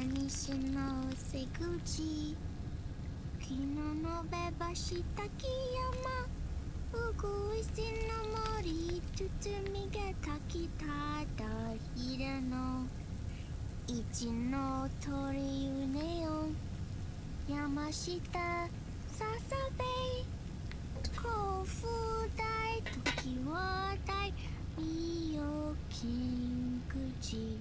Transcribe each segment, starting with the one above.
西の瀬口昨日のべばした木山うぐいすの森包みがかきただひれの一の鳥うねよ山下ささべ甲府大時は大美容金口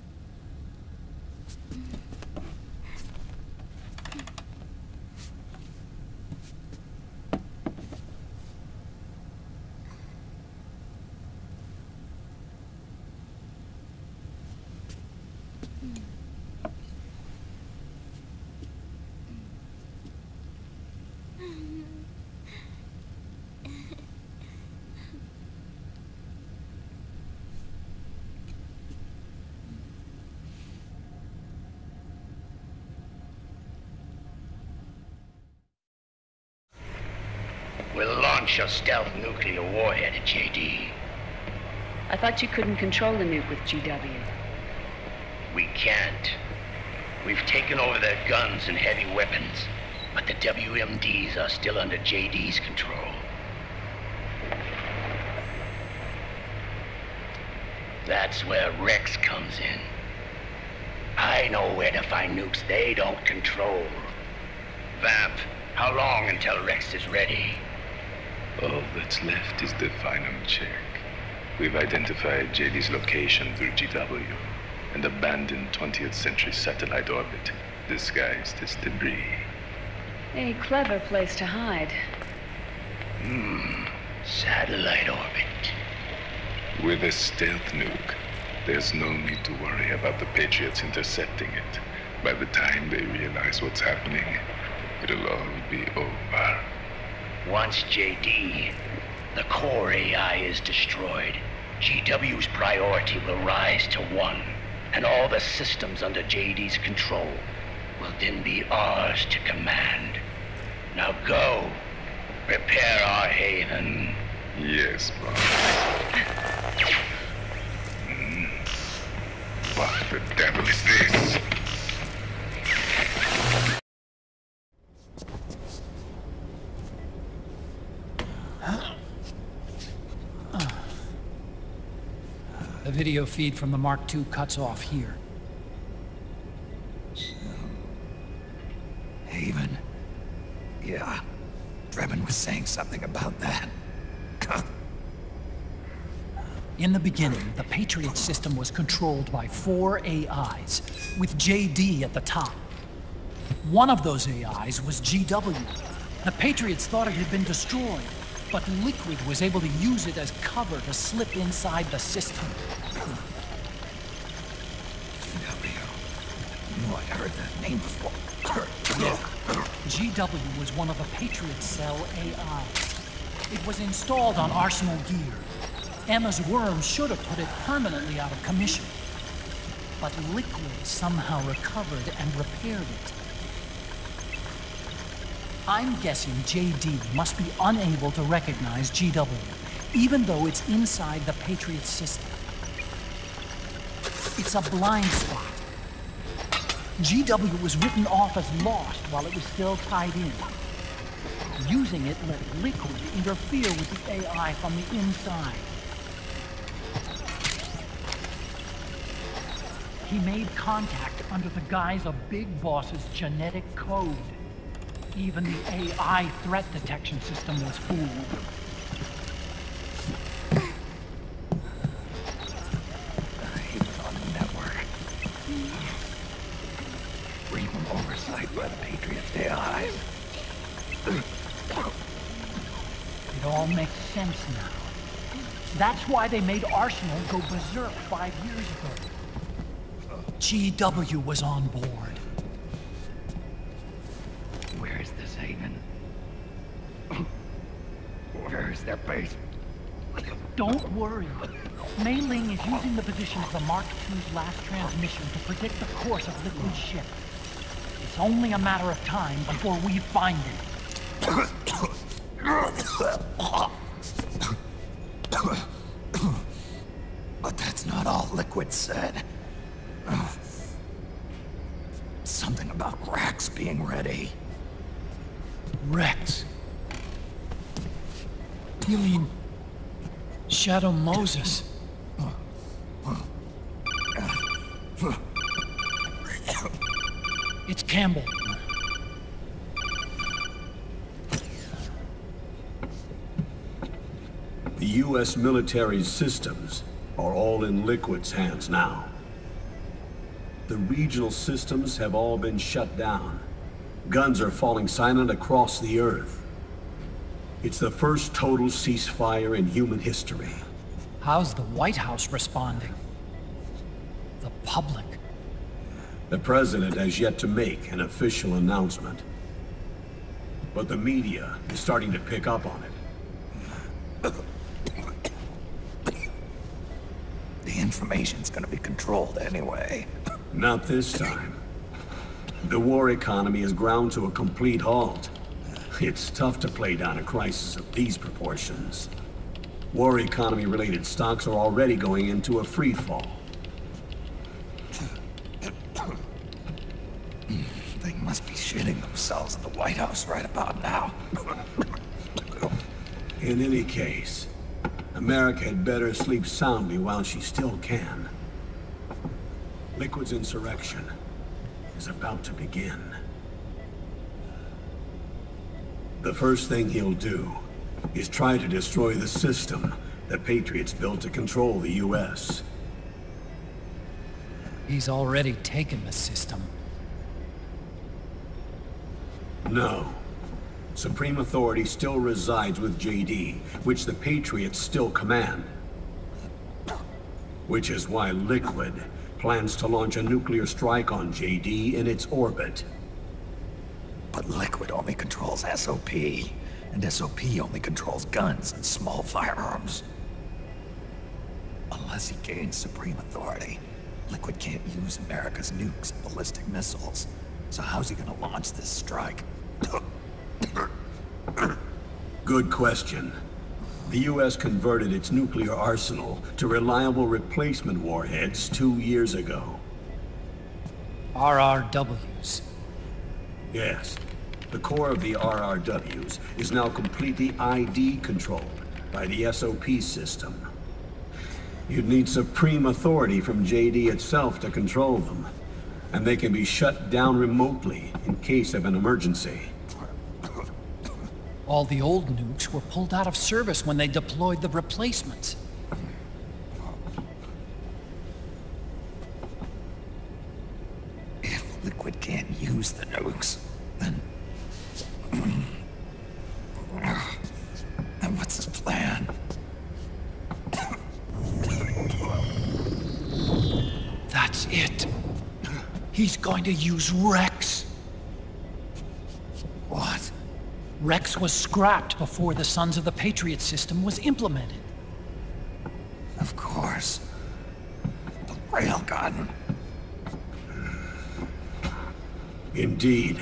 We'll launch a stealth nuclear warhead at JD. I thought you couldn't control the nuke with GW. We can't. We've taken over their guns and heavy weapons, but the WMDs are still under JD's control. That's where Rex comes in. I know where to find nukes they don't control. Vamp, how long until Rex is ready? All that's left is the final check. We've identified JD's location through GW, an abandoned 20th century satellite orbit disguised as debris. A clever place to hide. Satellite orbit. With a stealth nuke, there's no need to worry about the Patriots intercepting it. By the time they realize what's happening, it'll all be over. Once JD, the core AI is destroyed, GW's priority will rise to 1, and all the systems under JD's control will then be ours to command. Now go, prepare our haven. Yes, boss. What the devil is this? The video feed from the Mark II cuts off here. Haven? Yeah. Drebin was saying something about that. In the beginning, the Patriot system was controlled by 4 AIs, with JD at the top. One of those AIs was GW. The Patriots thought it had been destroyed, but Liquid was able to use it as cover to slip inside the system. GW. I knew I'd heard that name before. GW was one of the Patriot Cell AIs. It was installed on Arsenal gear. Emma's worm should have put it permanently out of commission. But Liquid somehow recovered and repaired it. I'm guessing JD must be unable to recognize GW, even though it's inside the Patriot system. It's a blind spot. GW was written off as lost while it was still tied in. Using it let Liquid interfere with the AI from the inside. He made contact under the guise of Big Boss's genetic code. Even the AI threat detection system was fooled. He was on the network. Free from oversight by the Patriots' AIs. It all makes sense now. That's why they made Arsenal go berserk 5 years ago. GW was on board. Where's this haven? Where's their base? Don't worry. Mei Ling is using the position of the Mark II's last transmission to predict the course of Liquid's ship. It's only a matter of time before we find it. But that's not all Liquid said. something about Rex being ready. Rex? You mean Shädоу Mozes? It's Campbell. The U.S. military's systems are all in Liquid's hands now. The regional systems have all been shut down. Guns are falling silent across the Earth. It's the first total ceasefire in human history. How's the White House responding? The public? The president has yet to make an official announcement. But the media is starting to pick up on it. The information's gonna be controlled anyway. Not this time. The war economy is ground to a complete halt. It's tough to play down a crisis of these proportions. War economy-related stocks are already going into a free fall. They must be shitting themselves in the White House right about now. In any case, America had better sleep soundly while she still can. Liquid's insurrection is about to begin. The first thing he'll do is try to destroy the system the Patriots built to control the U.S. He's already taken the system. No. Supreme authority still resides with JD, which the Patriots still command. Which is why Liquid plans to launch a nuclear strike on JD in its orbit. But Liquid only controls SOP, and SOP only controls guns and small firearms. Unless he gains supreme authority, Liquid can't use America's nukes and ballistic missiles. So how's he gonna launch this strike? Good question. The U.S. converted its nuclear arsenal to reliable replacement warheads 2 years ago. RRWs. Yes. The core of the RRWs is now completely ID controlled by the SOP system. You'd need supreme authority from JD itself to control them, and they can be shut down remotely in case of an emergency. All the old nukes were pulled out of service when they deployed the replacements. If Liquid can't use the nukes, then what's his plan? That's it. He's going to use Rex. What? Rex was scrapped before the Sons of the Patriot system was implemented. Of course. The railgun. Indeed.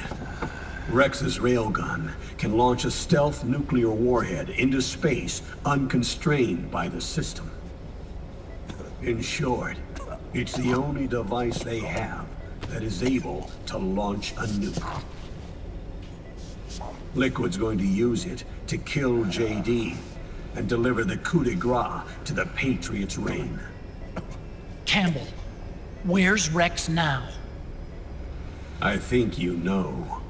Rex's railgun can launch a stealth nuclear warhead into space unconstrained by the system. In short, it's the only device they have that is able to launch a nuke. Liquid's going to use it to kill JD and deliver the coup de grace to the Patriots' reign. Campbell, where's Rex now? I think you know.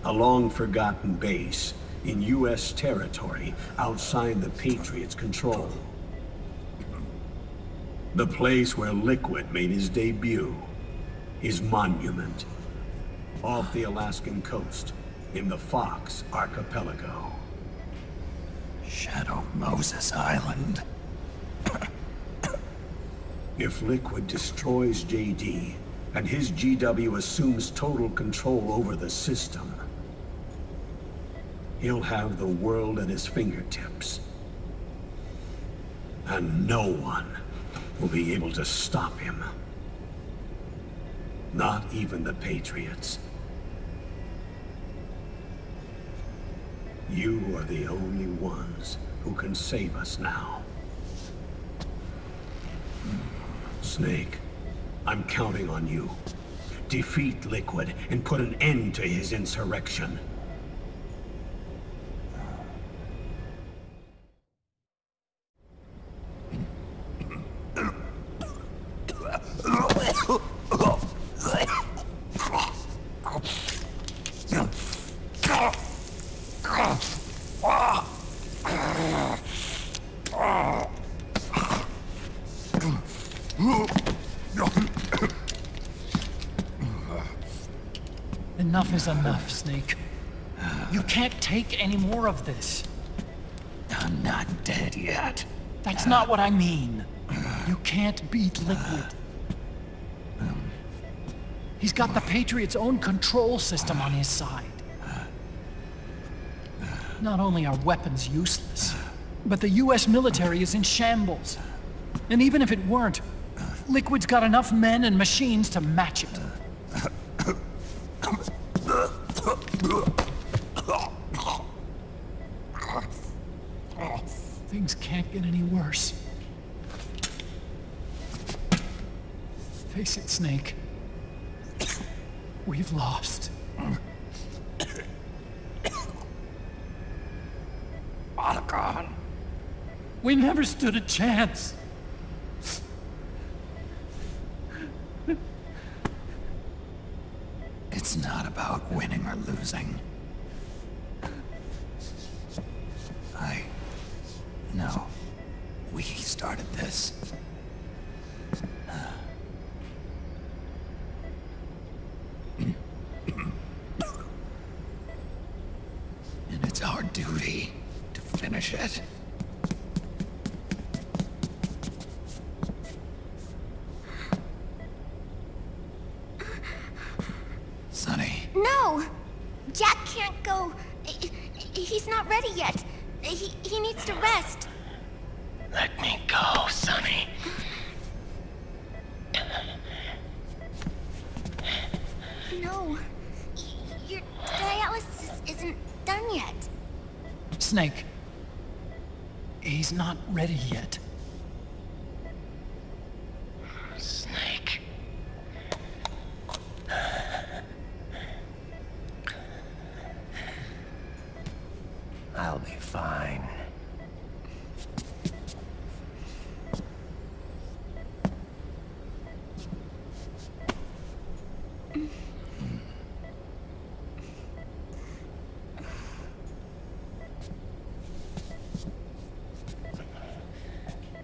A long-forgotten base in U.S. territory outside the Patriots' control. The place where Liquid made his debut, his monument, off the Alaskan coast in the Fox Archipelago. Shädоу Mozes Island. If Liquid destroys JD, and his GW assumes total control over the system, he'll have the world at his fingertips. And no one will be able to stop him. Not even the Patriots. You are the only ones who can save us now. Snake, I'm counting on you. defeat Liquid and put an end to his insurrection. Enough is enough, Snake. You can't take any more of this. I'm not dead yet. That's not what I mean. You can't beat Liquid. He's got the Patriots' own control system on his side. Not only are weapons useless, but the US military is in shambles. And even if it weren't, Liquid's got enough men and machines to match it. Things can't get any worse. Face it, Snake. We've lost. Balkan. We never stood a chance. It's not about winning or losing. No. We started this. And it's our duty to finish it. Sonny. No! Jack can't go. He's not ready yet. He needs to rest. Let me go, Sonny. No. Your dialysis isn't done yet. Snake. He's not ready yet. Snake. I'll be fine.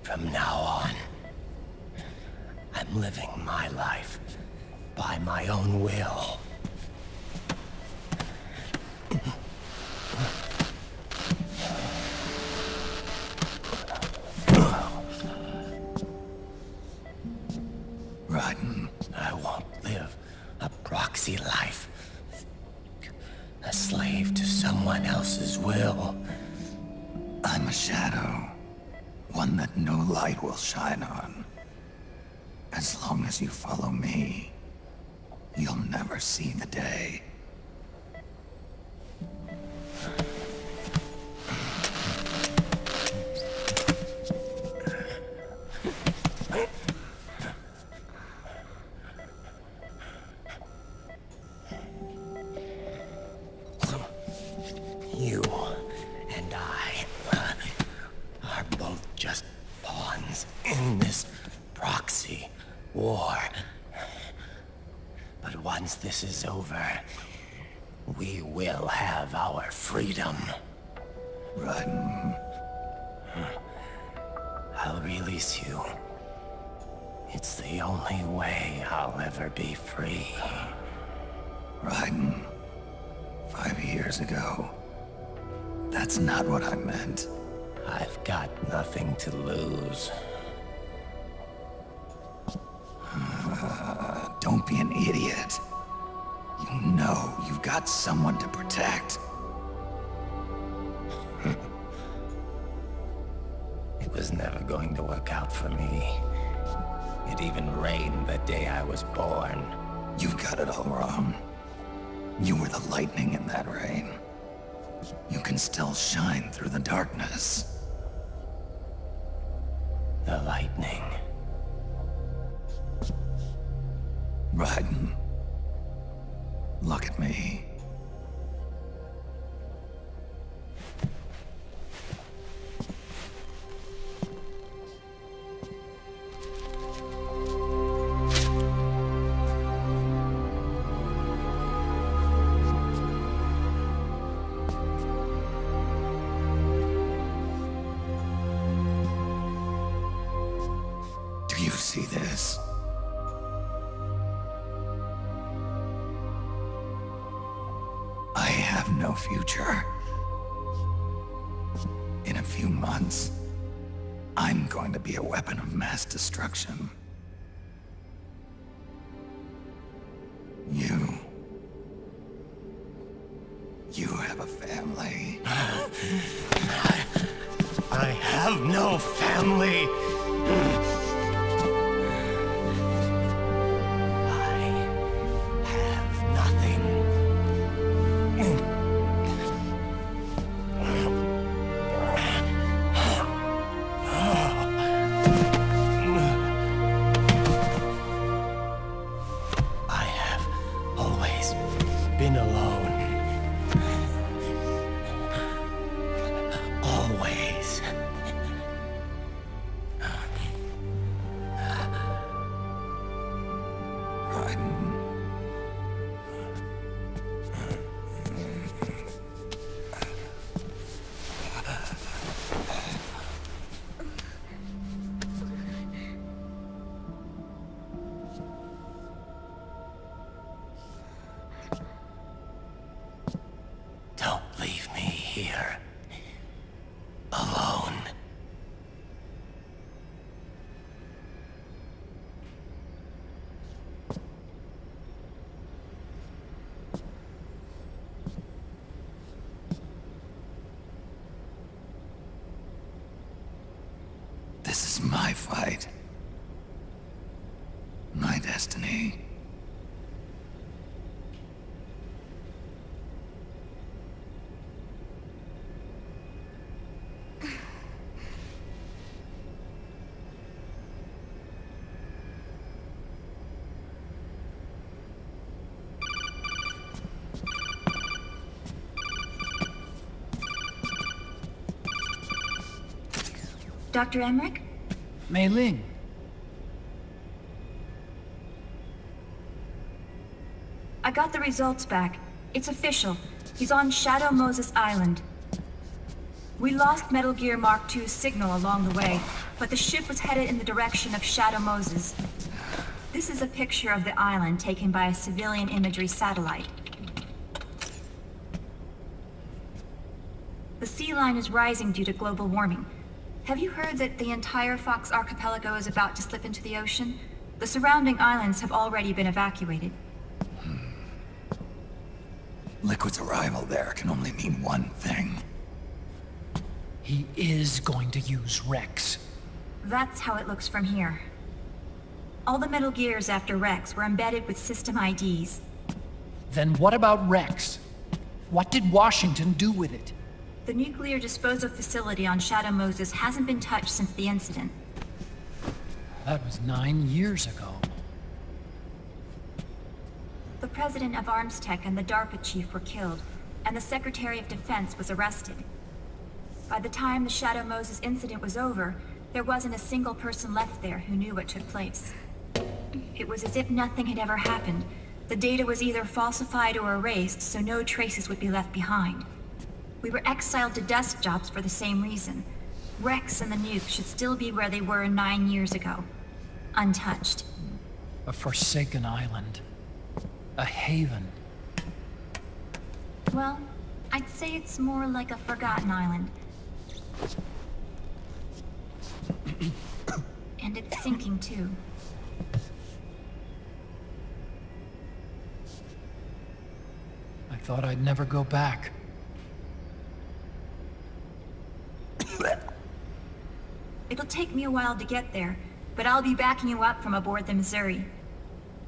From now on, I'm living my life by my own will. I won't live a proxy life, a slave to someone else's will. I'm a shadow, one that no light will shine on. As long as you follow me, you'll never see the day. You and I are both just pawns in this proxy war. But once this is over, we will have our freedom. Raiden. I'll release you. It's the only way I'll ever be free. Raiden. 5 years ago. That's not what I meant. I've got nothing to lose. Don't be an idiot. You know you've got someone to protect. It was never going to work out for me. It even rained the day I was born. You've got it all wrong. You were the lightning in that rain. You can still shine through the darkness. The lightning. Raiden, Look at me. Do you see this? I have no future. In a few months, I'm going to be a weapon of mass destruction. You have a family. I have no family. This is my fight. My destiny. Dr. Emmerich? Mei Ling. I got the results back. It's official. He's on Shädow Mozes Island. We lost Metal Gear Mark II's signal along the way, but the ship was headed in the direction of Shädow Mozes. This is a picture of the island taken by a civilian imagery satellite. The sea line is rising due to global warming. Have you heard that the entire Fox archipelago is about to slip into the ocean? The surrounding islands have already been evacuated. Liquid's arrival there can only mean one thing. He is going to use Rex. That's how it looks from here. All the Metal Gears after Rex were embedded with system IDs. Then what about Rex? What did Washington do with it? The nuclear disposal facility on Shädow Mozes hasn't been touched since the incident. That was 9 years ago. The president of Armstech and the DARPA chief were killed, and the Secretary of Defense was arrested. By the time the Shädow Mozes incident was over, there wasn't a single person left there who knew what took place. It was as if nothing had ever happened. The data was either falsified or erased, so no traces would be left behind. We were exiled to desk jobs for the same reason. Rex and the nuke should still be where they were 9 years ago. Untouched. A forsaken island. A haven. Well, I'd say it's more like a forgotten island. And it's sinking too. I thought I'd never go back. It'll take me a while to get there, but I'll be backing you up from aboard the Missouri.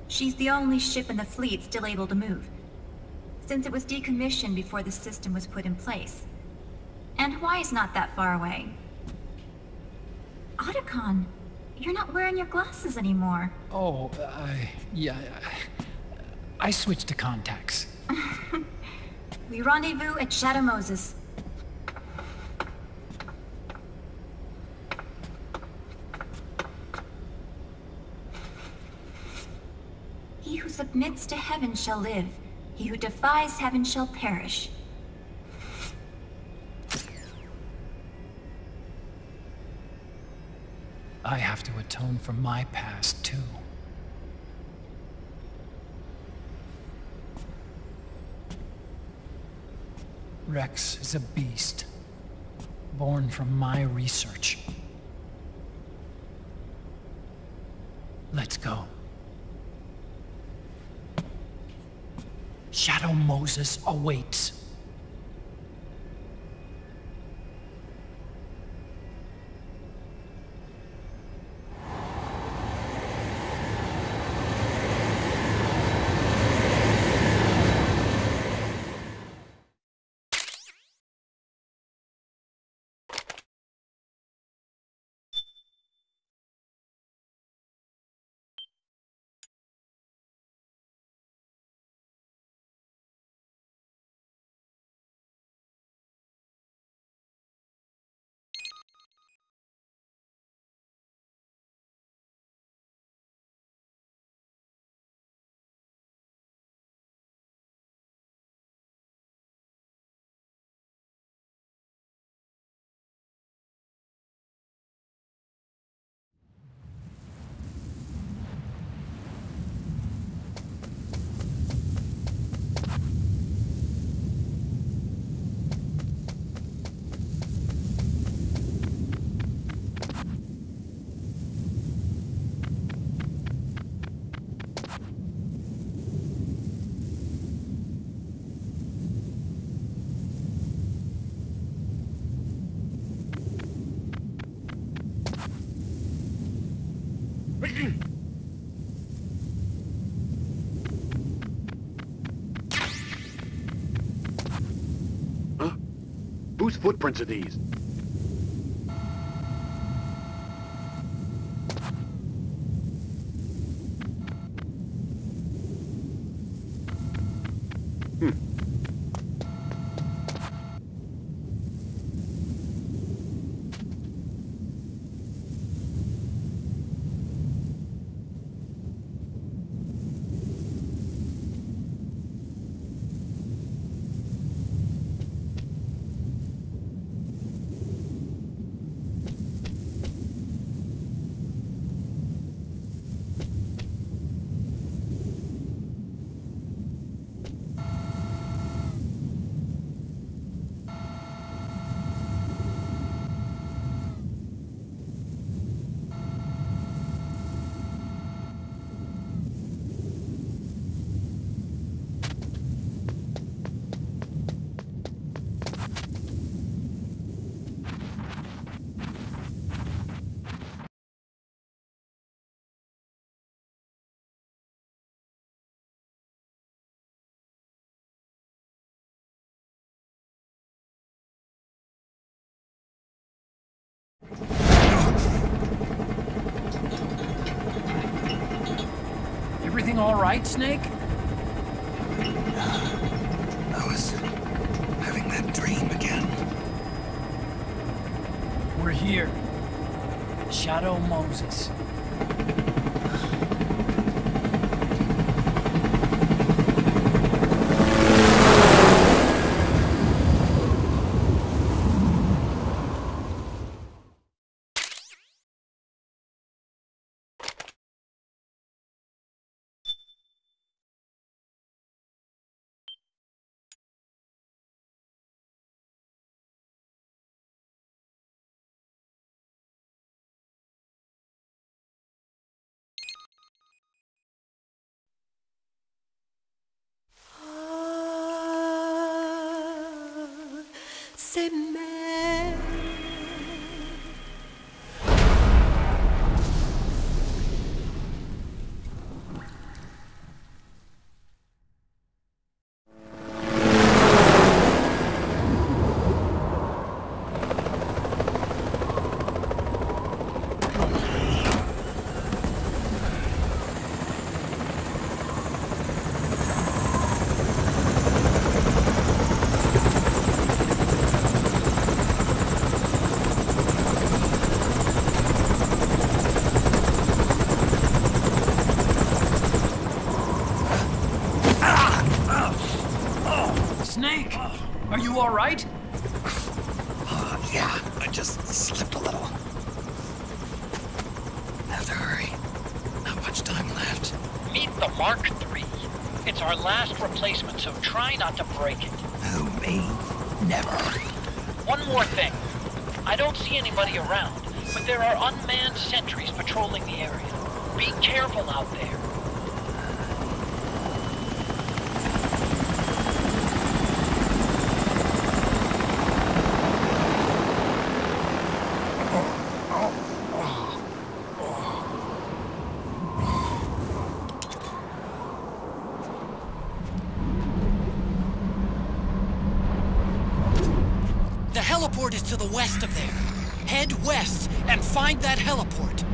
She's the only ship in the fleet still able to move, since it was decommissioned before the system was put in place. And Hawaii's not that far away. Otacon, you're not wearing your glasses anymore. Oh, I switched to contacts. We rendezvous at Shädоу Mozes. He who submits to heaven shall live. He who defies heaven shall perish. I have to atone for my past, too. Rex is a beast, born from my research. Let's go. Shädоу Mozes awaits. Whose footprints are these? Everything all right, Snake? I was having that dream again. We're here. Shädоу Mozes. all right? Yeah, I just slipped a little. Have to hurry. Not much time left. Meet the Mark III. It's our last replacement, so try not to break it. Who, me? Never. One more thing. I don't see anybody around, but there are unmanned sentries patrolling the area. Be careful out there. The heliport is to the west of there. Head west and find that heliport.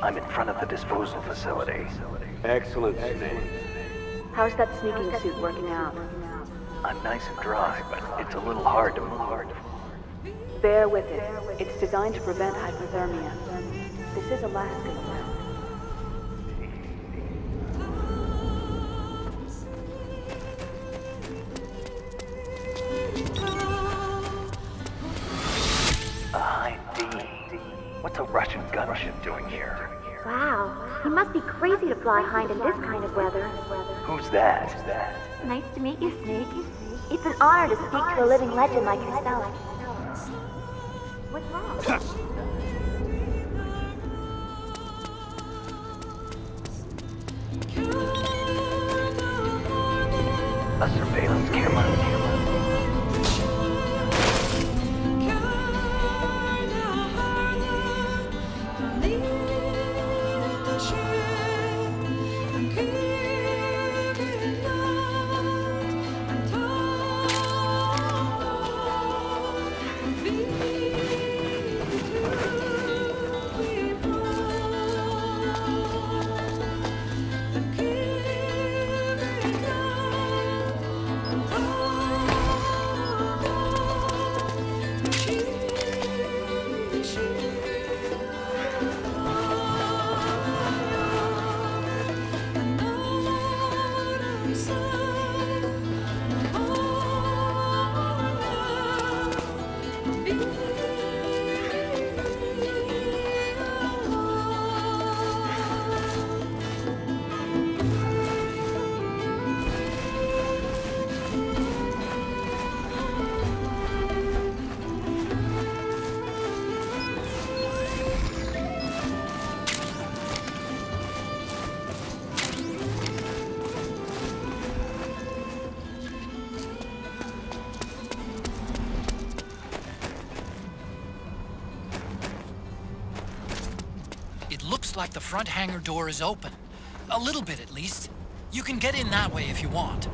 I'm in front of the disposal facility. Excellent, Snake. How's that sneaking suit working out? I'm nice and dry, but it's a little hard to move. Bear with it. It's designed to prevent hypothermia. This is Alaska. A high D. What's a Russian gunship doing here? Wow, he must be crazy to fly Hind in this kind of weather. Who's that? Nice to meet you, Snake. It's an honor to speak to a living legend like yourself. What's wrong? Looks like the front hangar door is open. A little bit, at least. You can get in that way if you want.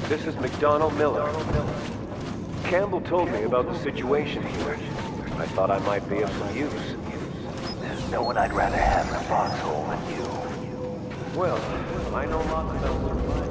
This is McDonnell Miller. Campbell told me about the situation here. I thought I might be of some use. There's no one I'd rather have in a foxhole than you. Well, I know lots about survival.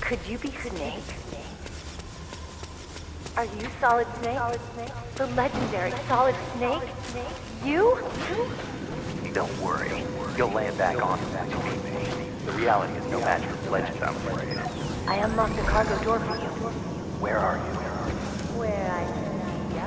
Could you be Snake? Are you Solid Snake? The legendary Solid Snake? You? Don't worry. You'll land back on when you meet me. The reality is no match for legend, I'm afraid. I unlocked the cargo door for you. Where are you? Where I can see ya.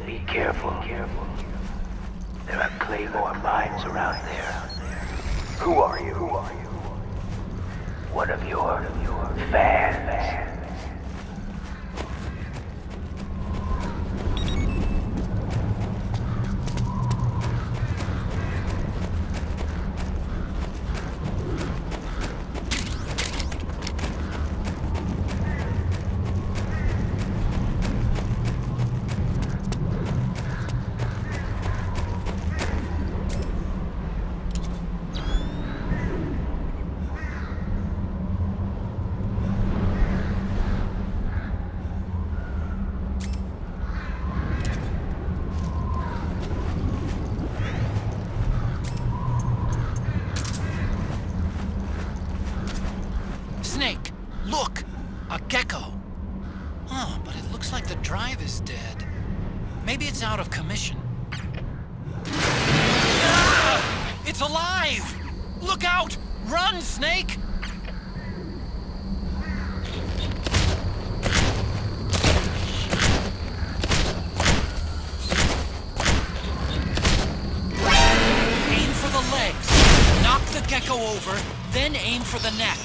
Be careful. There are Claymore mines around there. Who are you? One of your fans. Snake, look! A gecko! Oh, but it looks like the drive is dead. Maybe it's out of commission. Ah! It's alive! Look out! Run, Snake! Aim for the legs, over, then aim for the neck.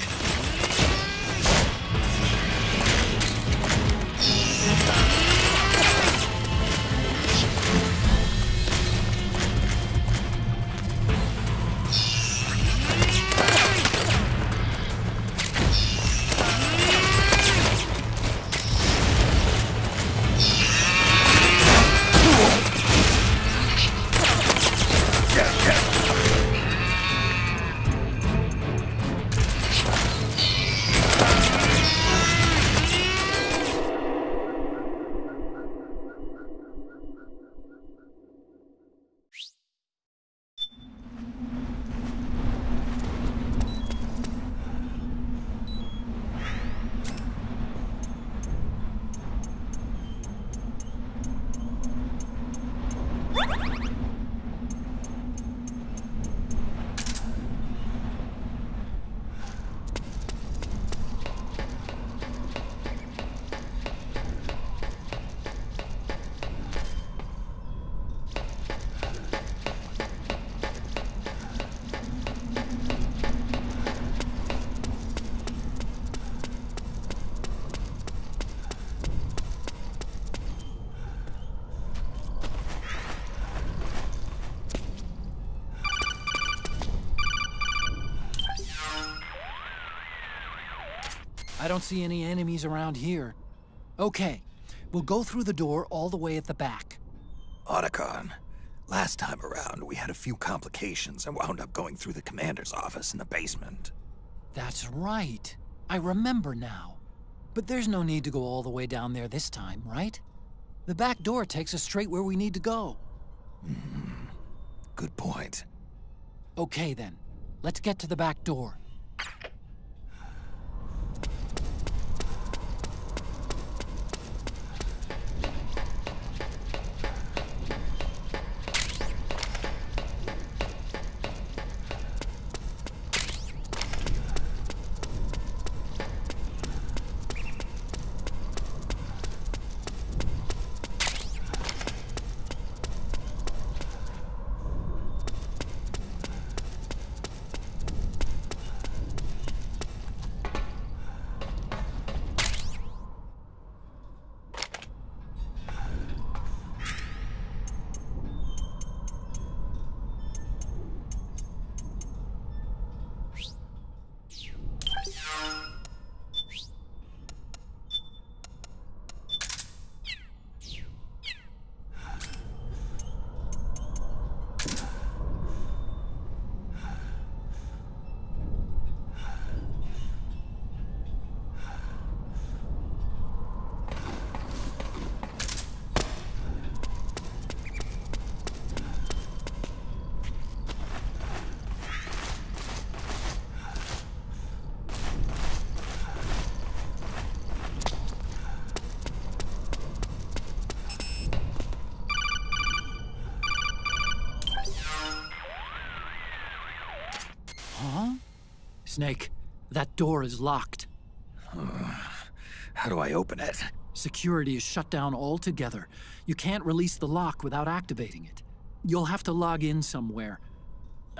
I don't see any enemies around here. Okay, we'll go through the door all the way at the back. Otacon, last time around we had a few complications and wound up going through the commander's office in the basement. That's right. I remember now. But there's no need to go all the way down there this time, right? The back door takes us straight where we need to go. Good point. Okay then, let's get to the back door. Snake, that door is locked. How do I open it? Security is shut down altogether. You can't release the lock without activating it. You'll have to log in somewhere.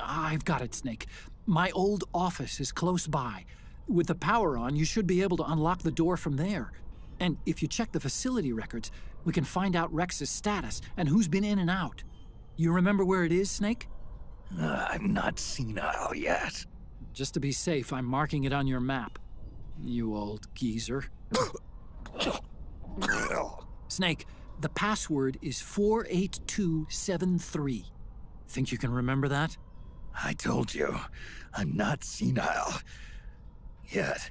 I've got it, Snake. My old office is close by. With the power on, you should be able to unlock the door from there. And if you check the facility records, we can find out Rex's status and who's been in and out. You remember where it is, Snake? I'm not senile yet. Just to be safe, I'm marking it on your map. You old geezer. Snake, the password is 48273. Think you can remember that? I told you, I'm not senile yet.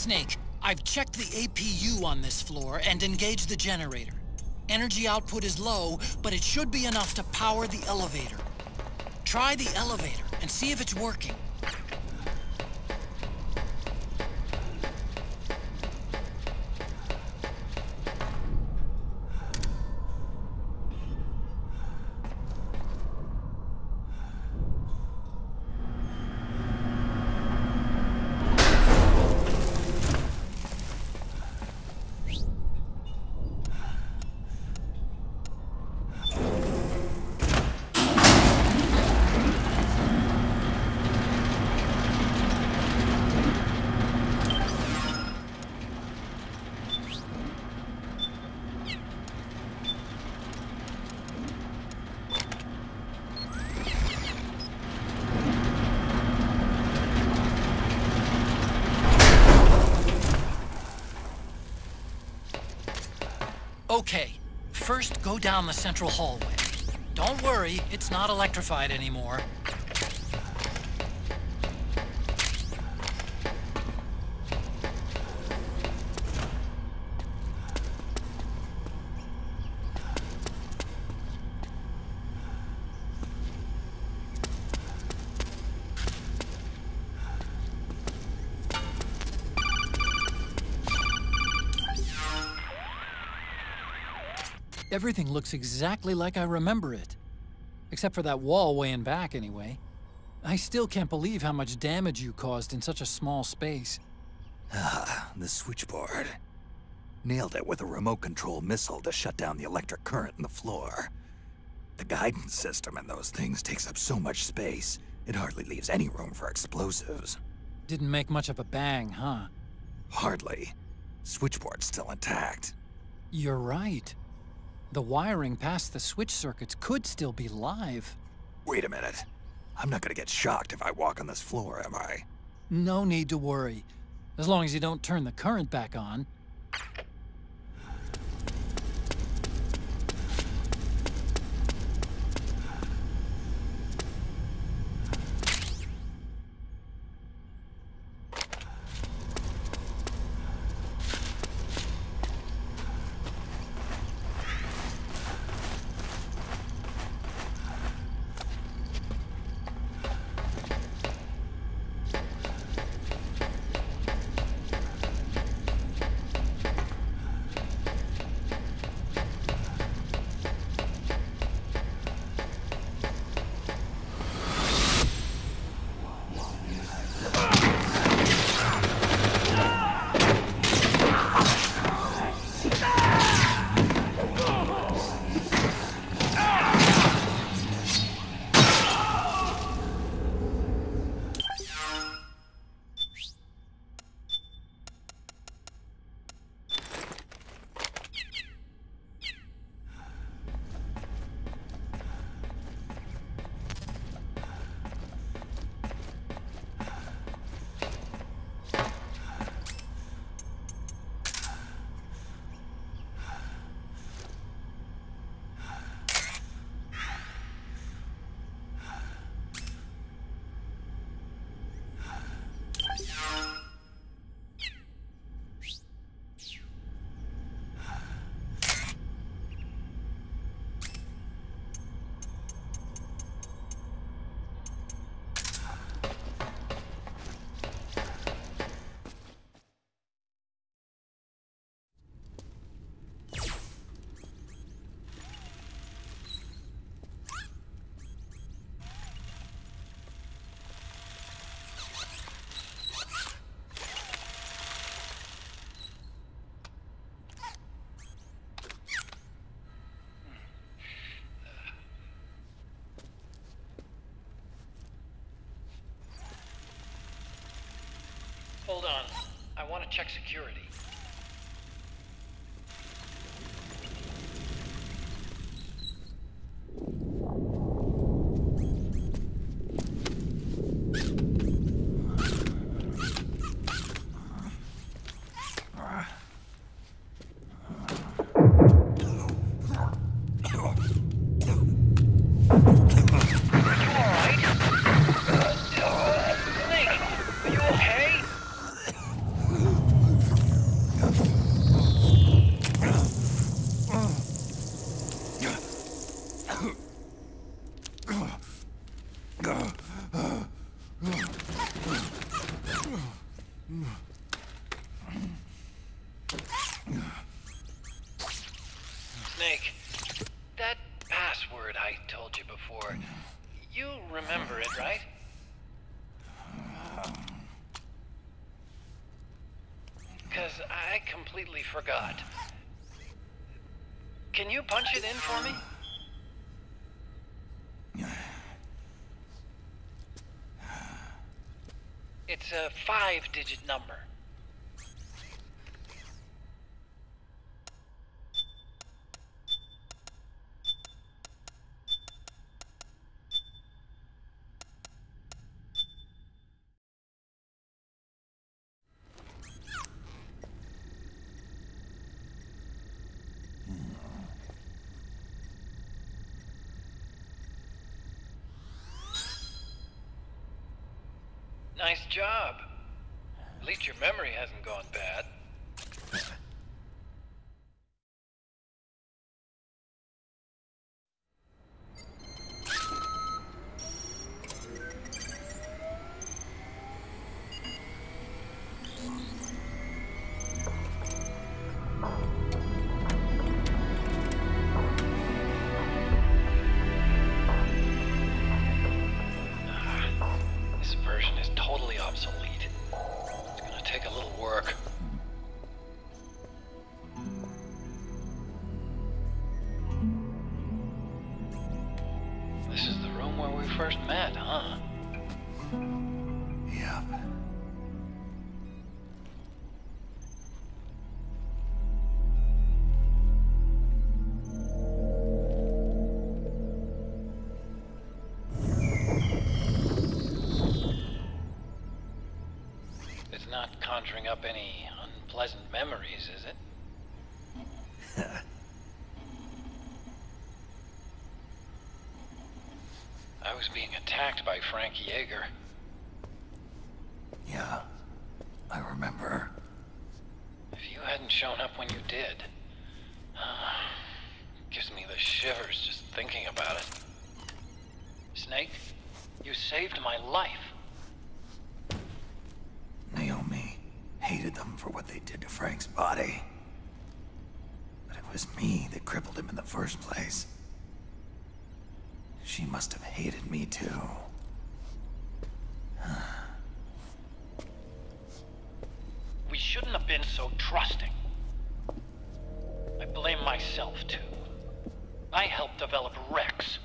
Snake, I've checked the APU on this floor and engaged the generator. Energy output is low, but it should be enough to power the elevator. Try the elevator and see if it's working. Okay, first go down the central hallway. Don't worry, it's not electrified anymore. Everything looks exactly like I remember it. Except for that wall way in back, anyway. I still can't believe how much damage you caused in such a small space. Ah, the switchboard. Nailed it with a remote control missile to shut down the electric current in the floor. The guidance system in those things takes up so much space, it hardly leaves any room for explosives. Didn't make much of a bang, huh? Hardly. Switchboard's still intact. You're right. The wiring past the switch circuits could still be live. Wait a minute. I'm not gonna get shocked if I walk on this floor, am I? No need to worry. As long as you don't turn the current back on. Hold on. I want to check security. Snake, that password I told you before, you remember it, right? Because I completely forgot. Can you punch it in for me? It's a 5-digit number. Nice job. At least your memory hasn't gone bad. First met, huh? Yep. It's not conjuring up any unpleasant memories, is it? I was being attacked by Frank Yeager. Yeah, I remember. If you hadn't shown up when you did, gives me the shivers just thinking about it. Snake, you saved my life. Naomi hated them for what they did to Frank's body. But it was me that crippled him in the first place. She must have hated me too. We shouldn't have been so trusting. I blame myself too. I helped develop Rex.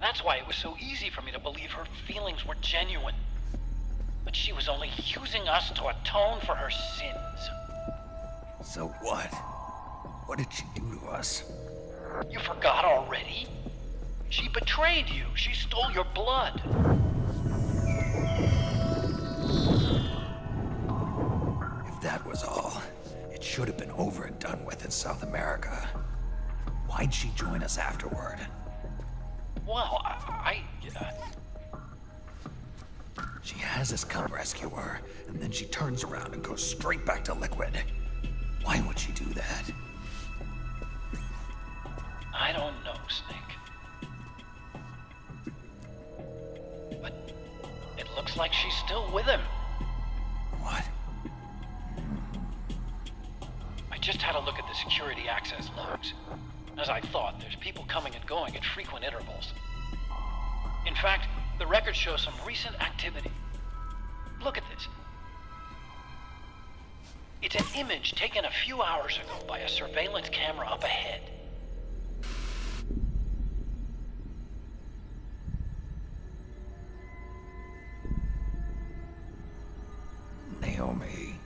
That's why it was so easy for me to believe her feelings were genuine. But she was only using us to atone for her sins. So what? What did she do to us? You forgot already? She betrayed you. She stole your blood. If that was all, it should have been over and done with in South America. Why'd she join us afterward? Well, She has us come rescue her, and then she turns around and goes straight back to Liquid. Why would she do that? I don't know, Snake. But it looks like she's still with him. What? I just had a look at the security access logs. As I thought, there's people coming and going at frequent intervals. In fact, the records show some recent activity. Look at this. It's an image taken a few hours ago by a surveillance camera up ahead. Naomi.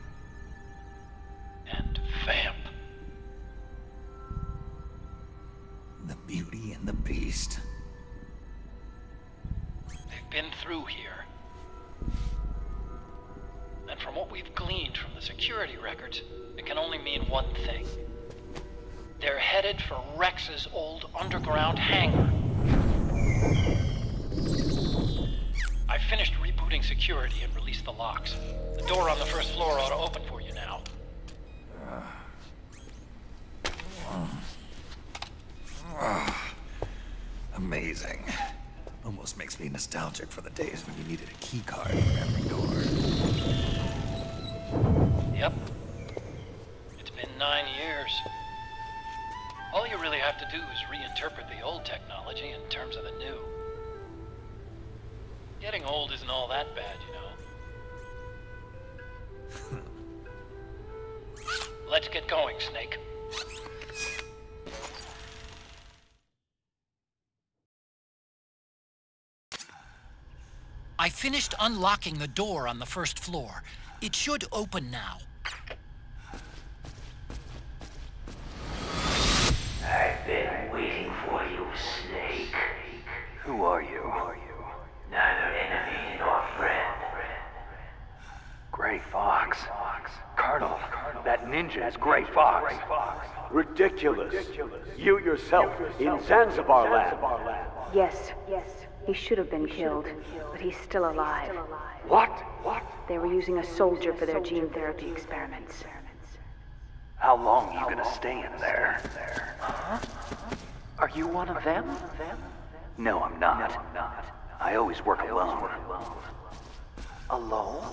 And Vamp. The Beauty and the Beast. They've been through here. And from what we've gleaned from the security records, it can only mean one thing. They're headed for Rex's old underground hangar. I finished rebooting security and released the locks. The door on the first floor ought to open for you now. Amazing. Almost makes me nostalgic for the days when you needed a key card for every door. Yep. It's been 9 years. All you really have to do is reinterpret the old technology in terms of the new. Getting old isn't all that bad, you know. Let's get going, Snake. I finished unlocking the door on the first floor. It should open now. I've been waiting for you, Snake. Who are you? Neither enemy nor friend. Gray Fox. Colonel, that ninja is Gray Fox. Ridiculous. You yourself in Zanzibar land. Yes, He should have been killed, but he's still alive. What? They were using a soldier for their gene therapy experiments. How long are you gonna stay in there? Huh? Are you one of them? No, I'm not. I always work alone. Alone?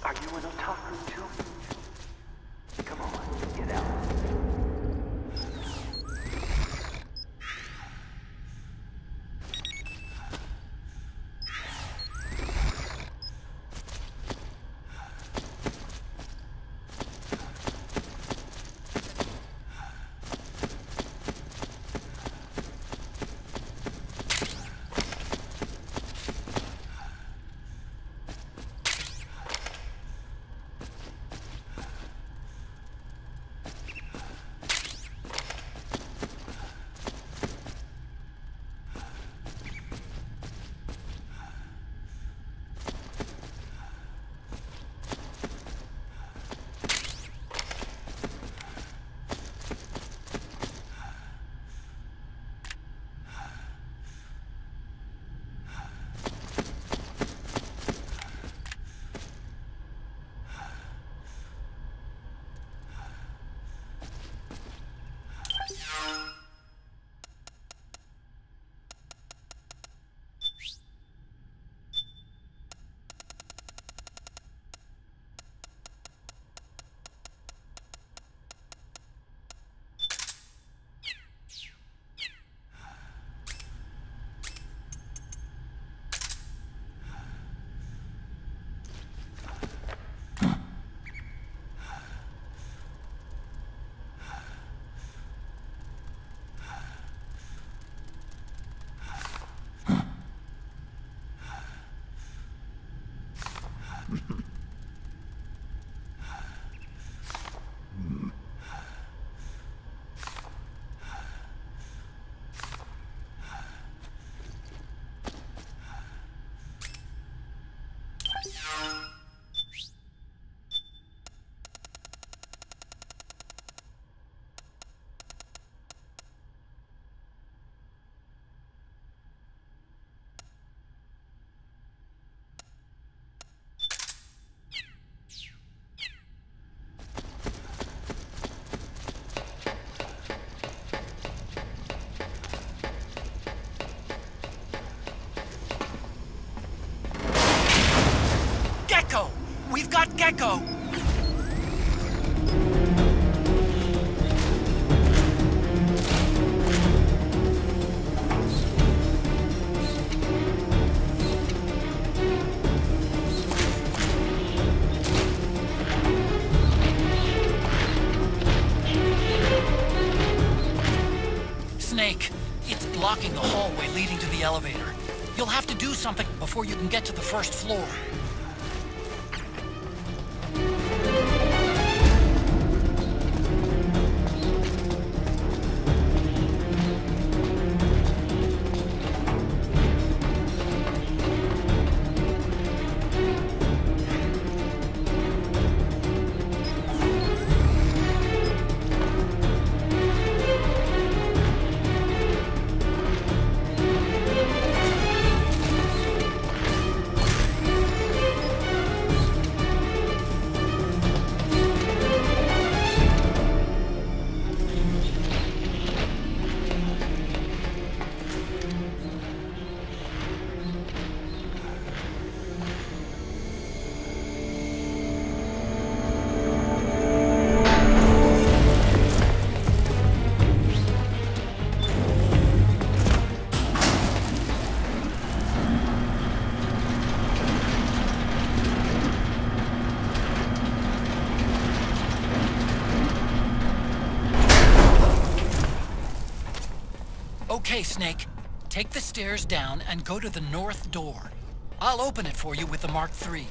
Are you an otaku too? Come on, get out. We've got Gecko! Snake, it's blocking the hallway leading to the elevator. You'll have to do something before you can get to the first floor. Okay, Snake. Take the stairs down and go to the north door. I'll open it for you with the Mark III.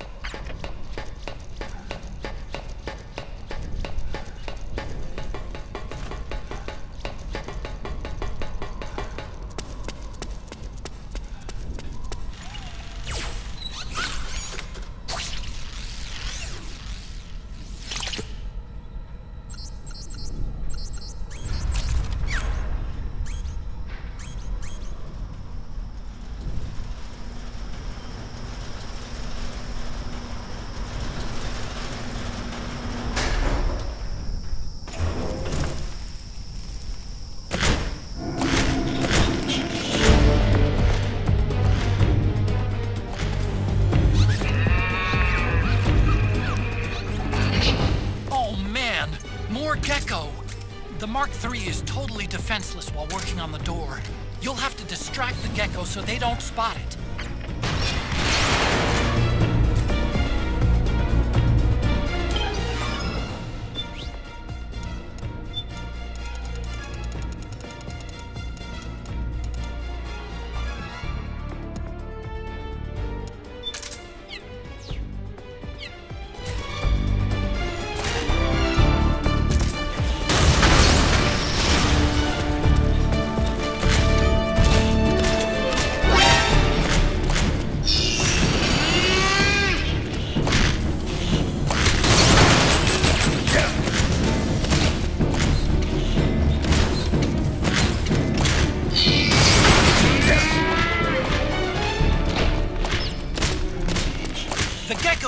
JD is totally defenseless while working on the door. You'll have to distract the gecko so they don't spot it.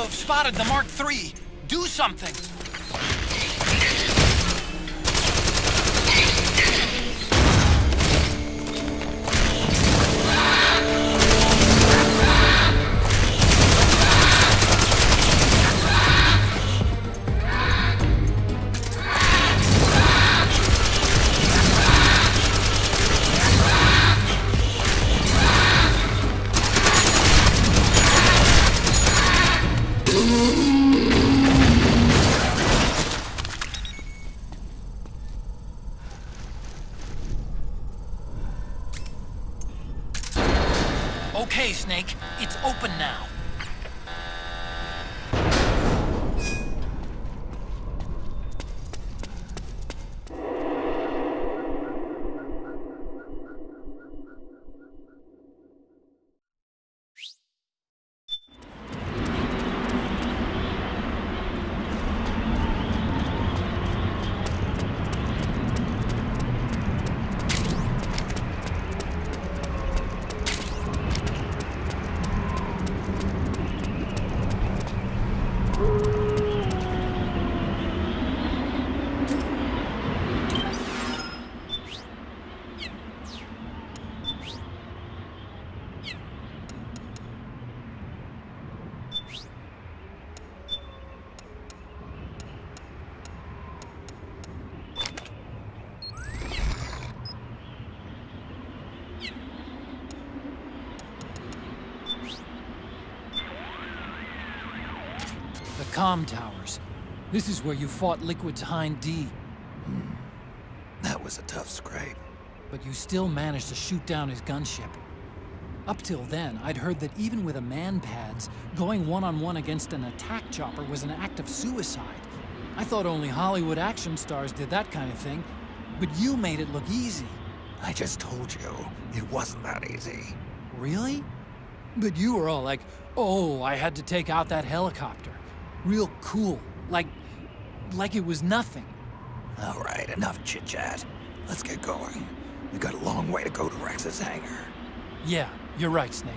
Spotted the Mark III. Do something. Okay, Snake. It's open now. Comm towers. This is where you fought Liquid's Hind D. That was a tough scrape. But you still managed to shoot down his gunship. Up till then, I'd heard that even with a man-pads, going one-on-one against an attack chopper was an act of suicide. I thought only Hollywood action stars did that kind of thing, but you made it look easy. I just told you, it wasn't that easy. Really? But you were all like, oh, I had to take out that helicopter. Real cool, like it was nothing. All right, enough chit-chat. Let's get going. We got a long way to go to Rex's hangar. Yeah, you're right, Snake.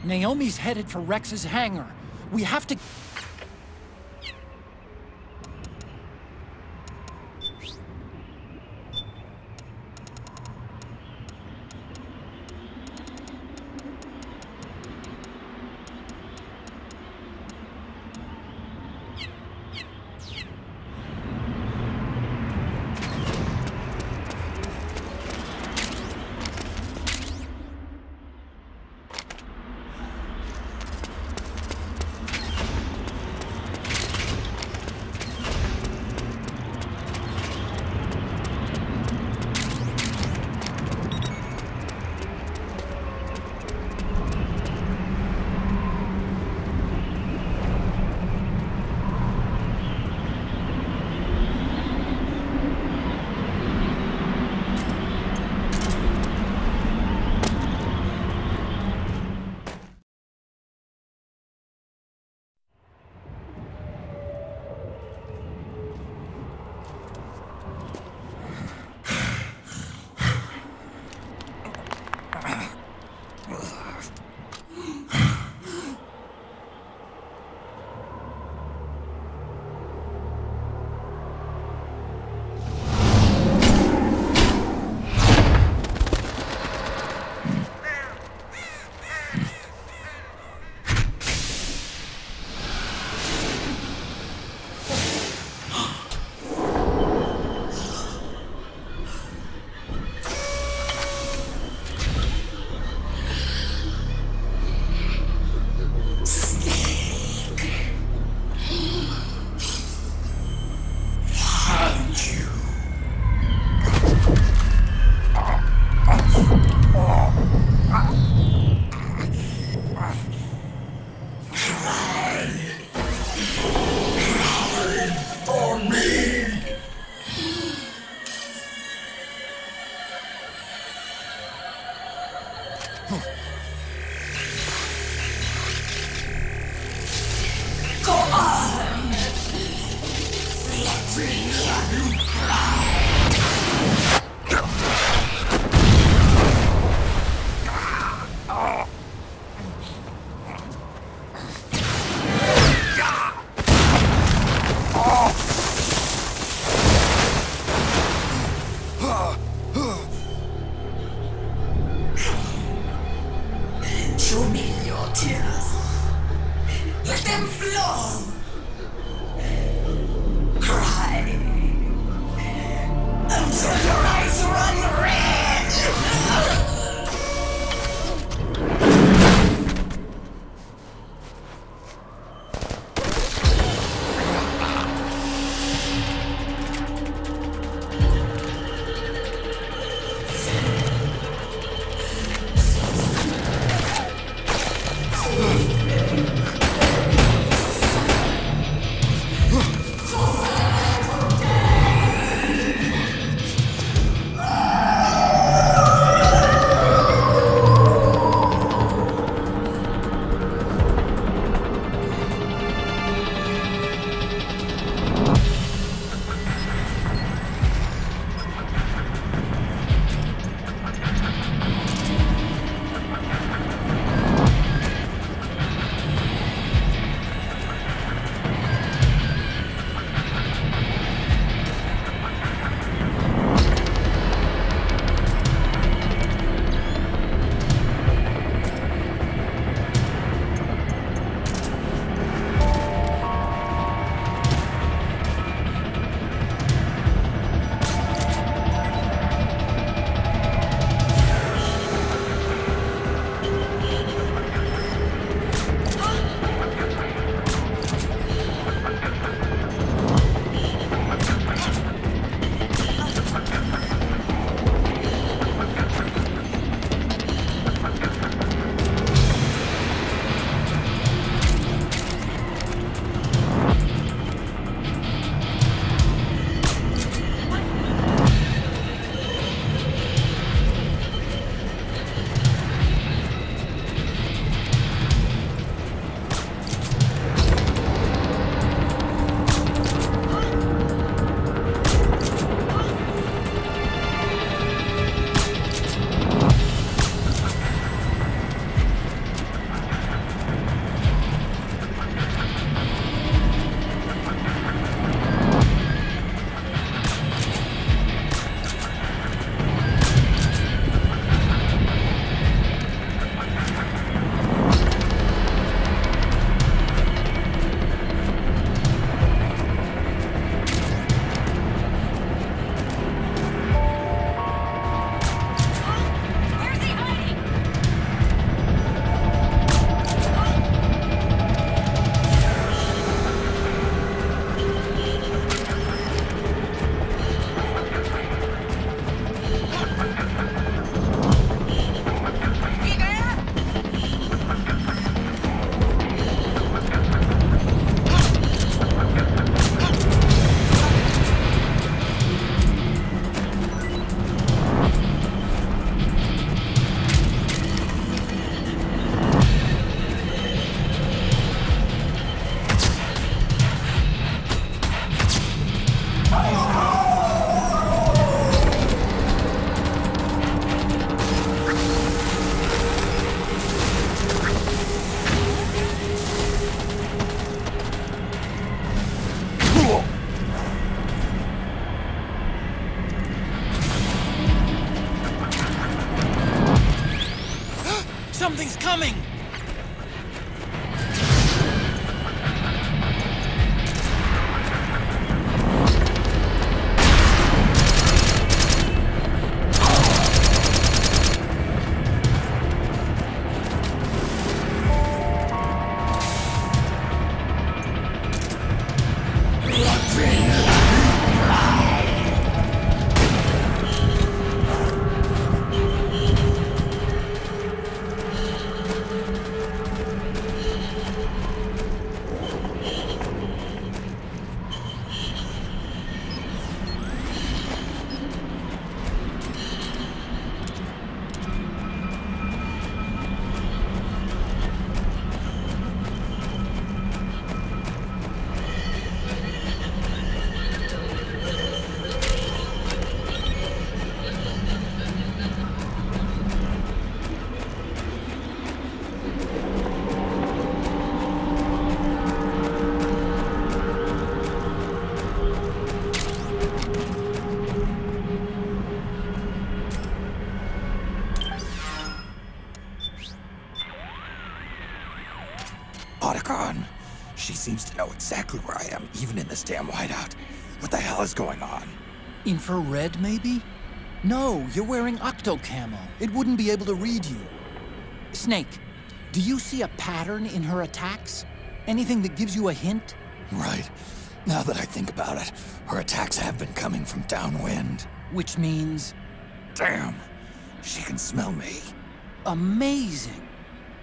Naomi's headed for Rex's hangar. We have to... Show me your tears. Let them flow. Cry until your eyes run red. Something's coming! Otacon! She seems to know exactly where I am, even in this damn whiteout. What the hell is going on? Infrared, maybe? No, you're wearing octo-camo. It wouldn't be able to read you. Snake, do you see a pattern in her attacks? Anything that gives you a hint? Right. Now that I think about it, her attacks have been coming from downwind. Which means? Damn! She can smell me. Amazing!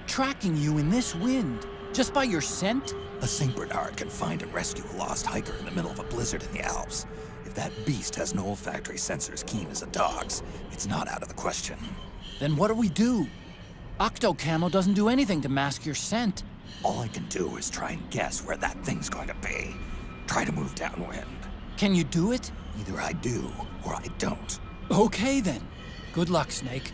Tracking you in this wind, just by your scent? A St. Bernard can find and rescue a lost hiker in the middle of a blizzard in the Alps. If that beast has no olfactory sensors keen as a dog's, it's not out of the question. Then what do we do? Octo-camo doesn't do anything to mask your scent. All I can do is try and guess where that thing's going to be. Try to move downwind. Can you do it? Either I do, or I don't. Okay then. Good luck, Snake.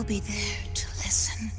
Be there to listen.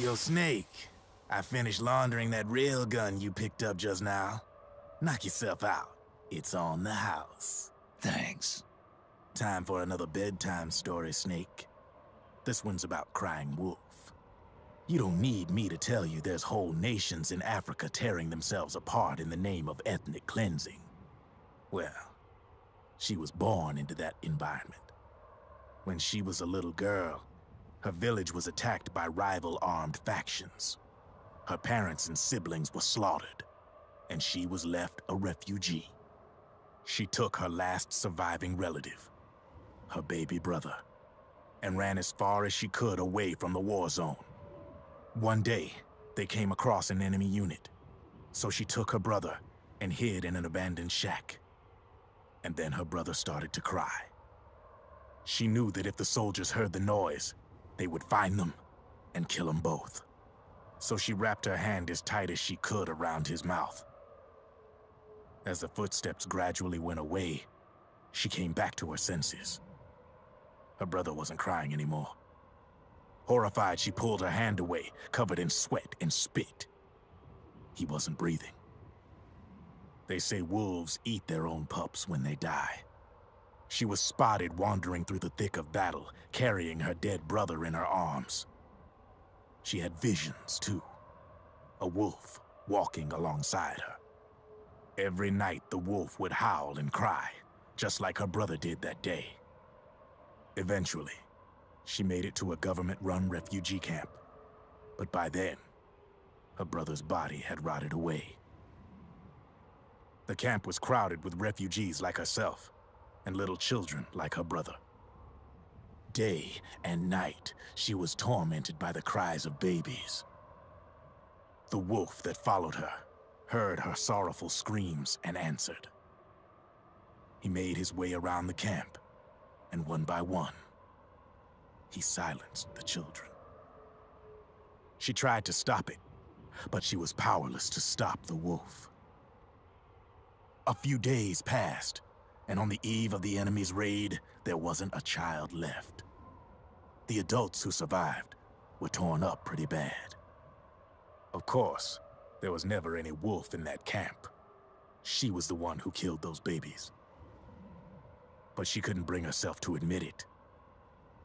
Yo, Snake, I finished laundering that railgun you picked up just now. Knock yourself out. It's on the house. Thanks. Time for another bedtime story, Snake. This one's about crying wolf. You don't need me to tell you there's whole nations in Africa tearing themselves apart in the name of ethnic cleansing. Well, she was born into that environment. When she was a little girl, her village was attacked by rival armed factions. Her parents and siblings were slaughtered, and she was left a refugee. She took her last surviving relative, her baby brother, and ran as far as she could away from the war zone. One day, they came across an enemy unit, so she took her brother and hid in an abandoned shack. And then her brother started to cry. She knew that if the soldiers heard the noise, they would find them and kill them both. So she wrapped her hand as tight as she could around his mouth. As the footsteps gradually went away, she came back to her senses. Her brother wasn't crying anymore. Horrified, she pulled her hand away, covered in sweat and spit. He wasn't breathing. They say wolves eat their own pups when they die. She was spotted wandering through the thick of battle, carrying her dead brother in her arms. She had visions, too. A wolf walking alongside her. Every night, the wolf would howl and cry, just like her brother did that day. Eventually, she made it to a government-run refugee camp. But by then, her brother's body had rotted away. The camp was crowded with refugees like herself, and little children like her brother. Day and night, she was tormented by the cries of babies. The wolf that followed her heard her sorrowful screams and answered. He made his way around the camp, and one by one, he silenced the children. She tried to stop it, but she was powerless to stop the wolf. A few days passed, and on the eve of the enemy's raid, there wasn't a child left. The adults who survived were torn up pretty bad. Of course, there was never any wolf in that camp. She was the one who killed those babies. But she couldn't bring herself to admit it.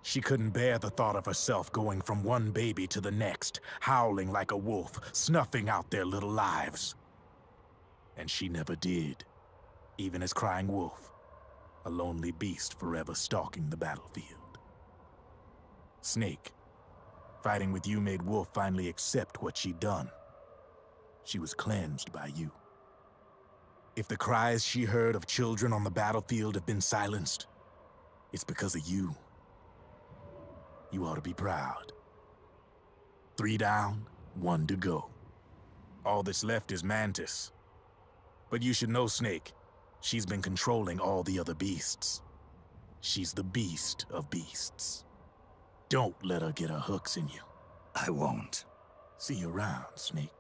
She couldn't bear the thought of herself going from one baby to the next, howling like a wolf, snuffing out their little lives. And she never did, even as crying wolf, a lonely beast forever stalking the battlefield. Snake, fighting with you made Wolf finally accept what she'd done. She was cleansed by you. If the cries she heard of children on the battlefield have been silenced, it's because of you. You ought to be proud. 3 down, 1 to go. All that's left is Mantis. But you should know, Snake, she's been controlling all the other beasts. She's the beast of beasts. Don't let her get her hooks in you. I won't. See you around, Snake.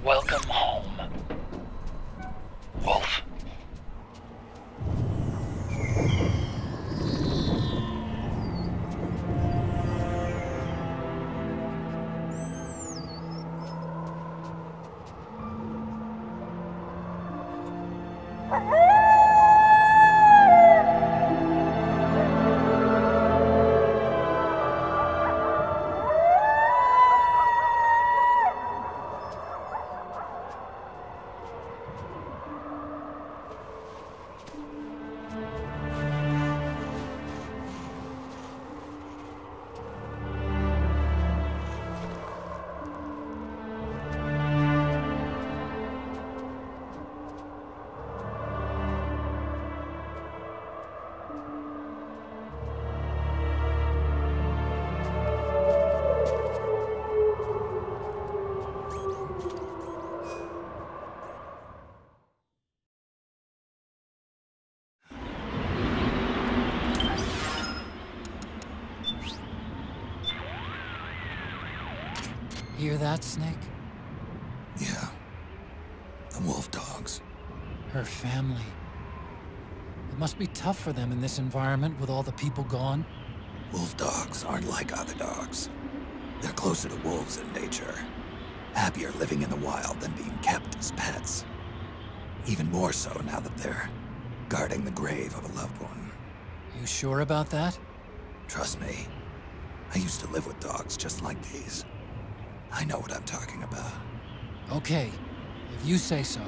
Welcome home, Wolf. Hear that, Snake? Yeah. The wolf dogs. Her family. It must be tough for them in this environment with all the people gone. Wolf dogs aren't like other dogs. They're closer to wolves in nature. Happier living in the wild than being kept as pets. Even more so now that they're guarding the grave of a loved one. You sure about that? Trust me. I used to live with dogs just like these. I know what I'm talking about. Okay, if you say so.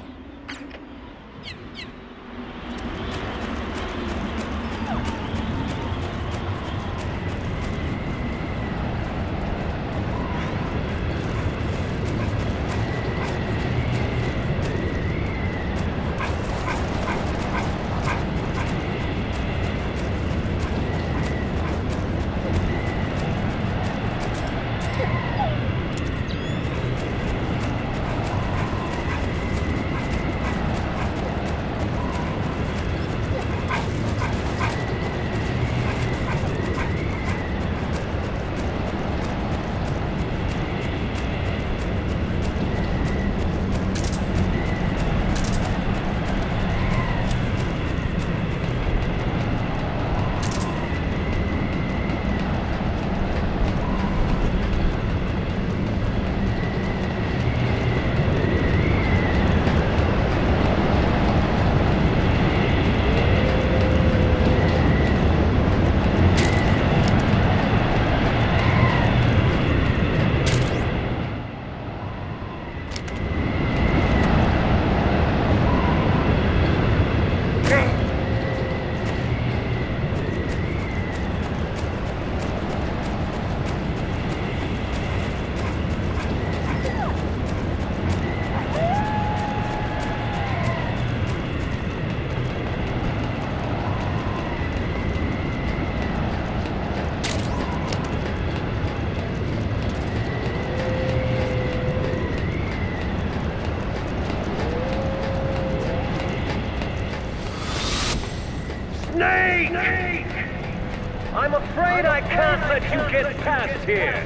I'm afraid I can't let you get past here.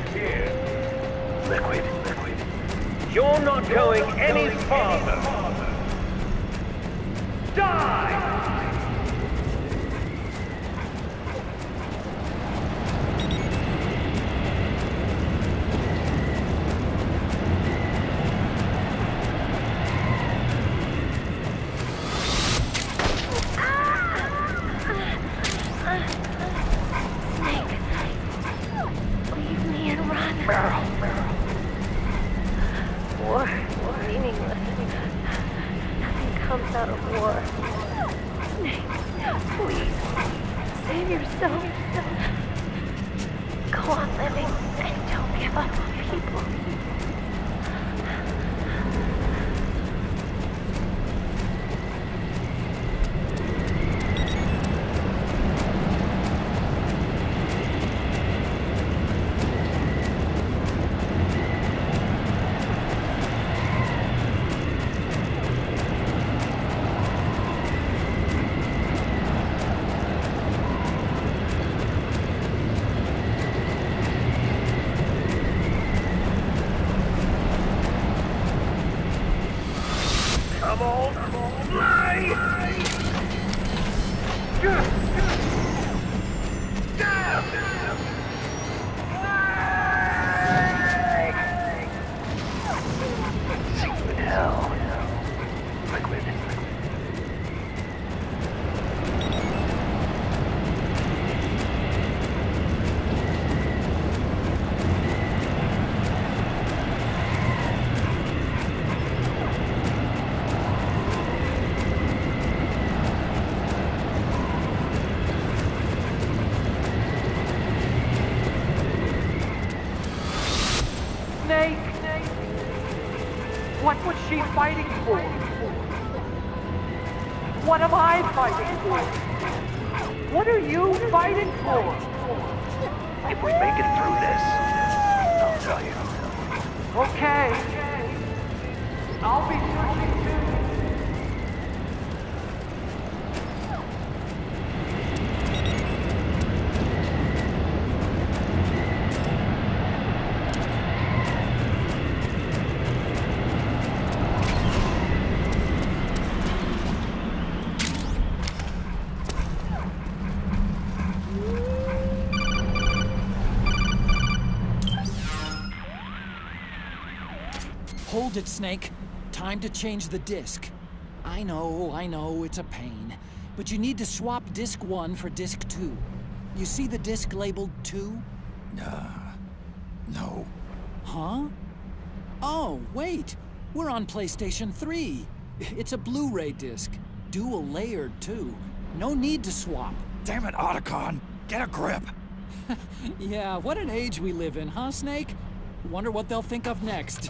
Liquid. You're not going any farther. Die! What was she fighting for? What am I fighting for? What are you fighting for? If we make it through this, I'll tell you. Okay. I'll be searching too. Hold it, Snake. Time to change the disc. I know, it's a pain. But you need to swap disc 1 for disc 2. You see the disc labeled 2? No. Huh? Oh, wait. We're on PlayStation 3. It's a Blu-ray disc. Dual layered, too. No need to swap. Damn it, Otacon! Get a grip! Yeah, what an age we live in, huh, Snake? Wonder what they'll think of next.